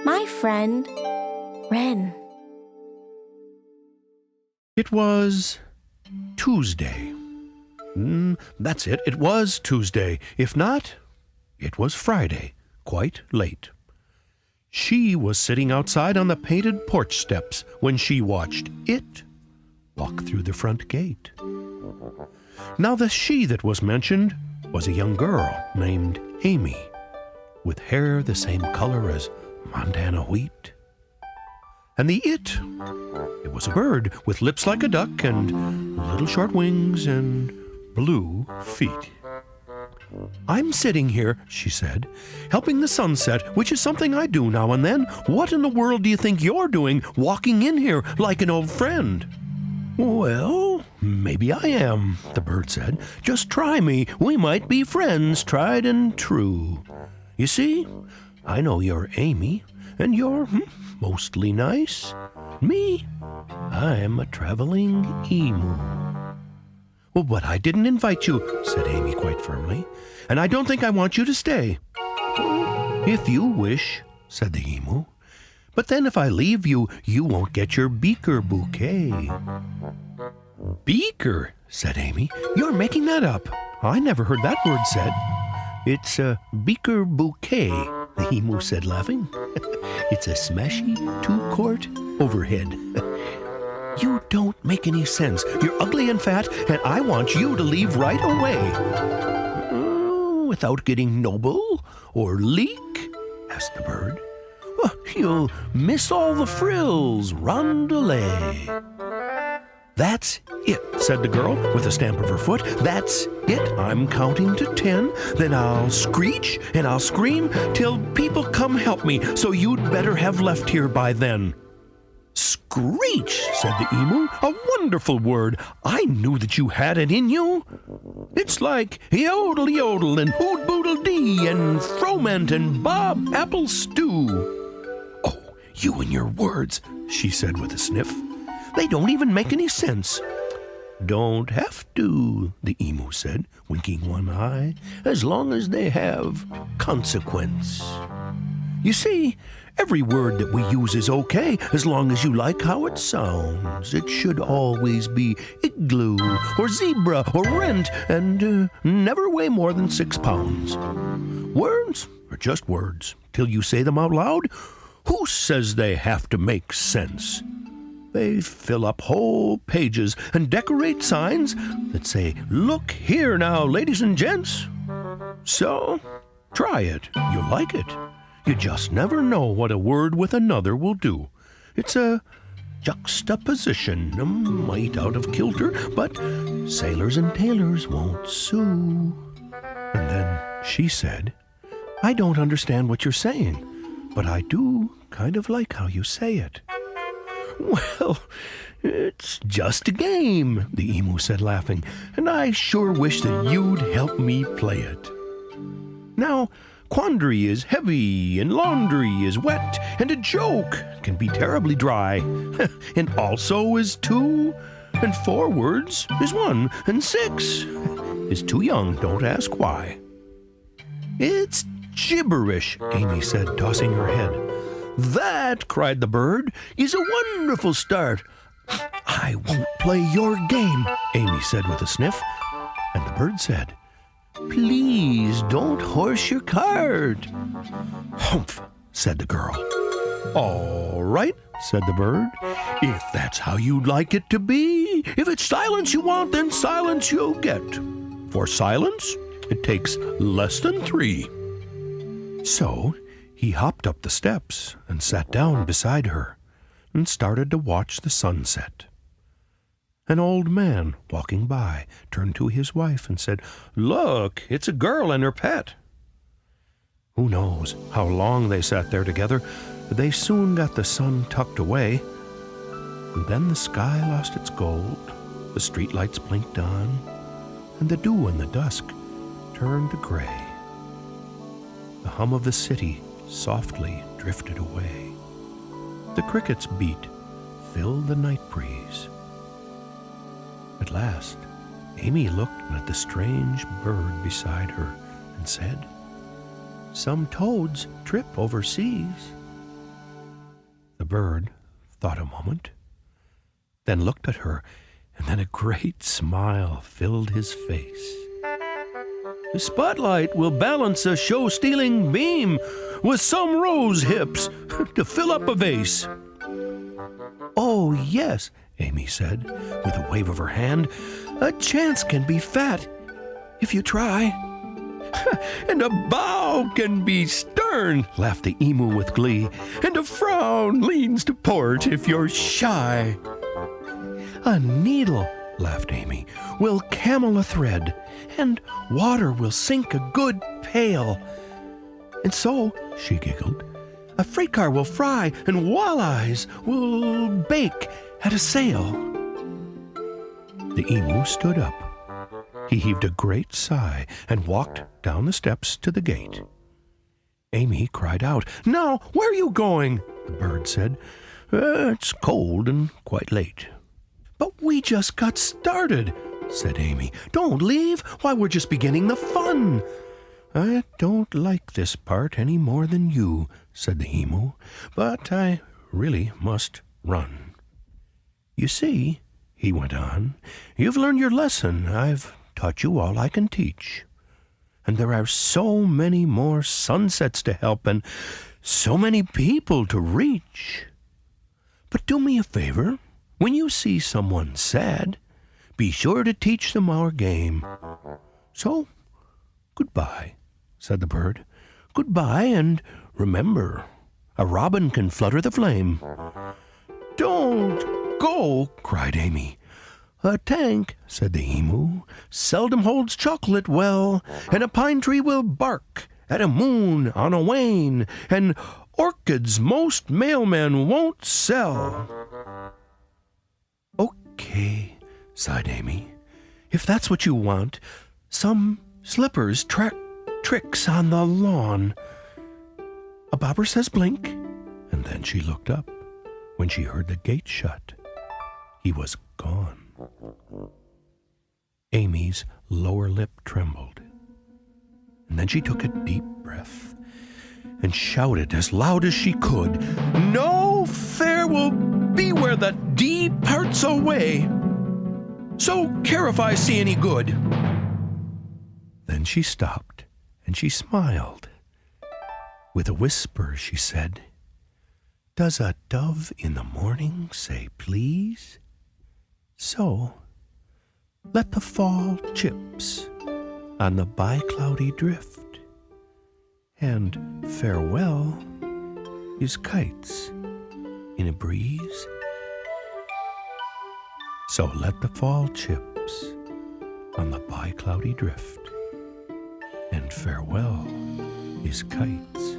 My friend Wren. It was Tuesday. That's it. It was Tuesday. If not, it was Friday, quite late. She was sitting outside on the painted porch steps when she watched it walk through the front gate. Now the she that was mentioned was a young girl named Amy, with hair the same color as Montana wheat. And the it was a bird with lips like a duck and little short wings and blue feet. I'm sitting here, she said, helping the sunset, which is something I do now and then. What in the world do you think you're doing, walking in here like an old friend? Well, maybe I am, the bird said. Just try me. We might be friends, tried and true. You see, I know you're Amy, and you're mostly nice. Me, I'm a traveling emu. Well, but I didn't invite you, said Amy quite firmly, and I don't think I want you to stay. If you wish, said the emu. But then if I leave you, you won't get your beaker bouquet. Beaker, said Amy. You're making that up. I never heard that word said. It's a beaker bouquet, the emu said, laughing. It's a smashy 2-quart overhead. You don't make any sense. You're ugly and fat, and I want you to leave right away. Without getting noble or leak? Asked the bird. Well, you'll miss all the frills, rondelay. That's it, said the girl with a stamp of her foot. That's it. I'm counting to 10. Then I'll screech and I'll scream till people come help me. So you'd better have left here by then. Screech, said the emu. A wonderful word. I knew that you had it in you. It's like yodel yodel and hoot boodle dee and froment and bob apple stew. Oh, you and your words, she said with a sniff. They don't even make any sense. Don't have to, the emu said, winking one eye, as long as they have consequence. You see, every word that we use is okay as long as you like how it sounds. It should always be igloo or zebra or rent and never weigh more than 6 pounds. Words are just words till you say them out loud. Who says they have to make sense? They fill up whole pages and decorate signs that say, "Look here now, ladies and gents." So, try it. You'll like it. You just never know what a word with another will do. It's a juxtaposition, a mite out of kilter, but sailors and tailors won't sue. And then she said, I don't understand what you're saying, but I do kind of like how you say it. Well, it's just a game, the emu said, laughing, and I sure wish that you'd help me play it. Now, quandary is heavy, and laundry is wet, and a joke can be terribly dry, and also is 2, and 4 words is 1, and 6 is too young, don't ask why. It's gibberish, Amy said, tossing her head. That, cried the bird, is a wonderful start. I won't play your game, Amy said with a sniff, and the bird said, Please don't horse your cart. Humph, said the girl. All right, said the bird, if that's how you'd like it to be. If it's silence you want, then silence you'll get. For silence, it takes less than 3. So he hopped up the steps and sat down beside her and started to watch the sunset. An old man walking by turned to his wife and said, Look, it's a girl and her pet. Who knows how long they sat there together, but they soon got the sun tucked away. And then the sky lost its gold, the streetlights blinked on, and the dew in the dusk turned to gray. The hum of the city softly drifted away. The cricket's beat filled the night breeze. At last, Amy looked at the strange bird beside her and said, Some toads trip over seas, bird thought a moment, then looked at her, and then a great smile filled his face. The spotlight will balance a show-stealing beam with some rose hips to fill up a vase. Oh, yes, Amy said, with a wave of her hand. A chance can be fat if you try. And a bow can be stern, laughed the emu with glee. And a frown leans to port if you're shy. A needle, laughed Amy, will camel a thread, and water will sink a good pail. And so, she giggled, a freight car will fry, and walleyes will bake at a sail. The emu stood up. He heaved a great sigh and walked down the steps to the gate. Amy cried out, "Now, where are you going?" The bird said, "It's cold and quite late." "But we just got started," said Amy. "Don't leave. Why, we're just beginning the fun." "I don't like this part any more than you," said the emu, "but I really must run. You see," he went on, "you've learned your lesson. I've taught you all I can teach. And there are so many more sunsets to help and so many people to reach. But do me a favor. When you see someone sad, be sure to teach them our game. So, goodbye," said the bird. "Goodbye, and remember, a robin can flutter the flame." "Don't go," cried Amy. "A tank," said the emu, "seldom holds chocolate well, and a pine tree will bark at a moon on a wane, and orchids most mailmen won't sell." "Okay," sighed Amy, "if that's what you want. Some slippers track tricks on the lawn." A bobber says blink, and then she looked up. When she heard the gate shut, he was gone. Amy's lower lip trembled, and then she took a deep breath and shouted as loud as she could, "No fair will be where the D parts away. So care if I see any good." Then she stopped, and she smiled. With a whisper, she said, "Does a dove in the morning say please? So, let the fall chips on the by-cloudy drift, and farewell is kites in a breeze. So let the fall chips on the by-cloudy drift, and farewell is kites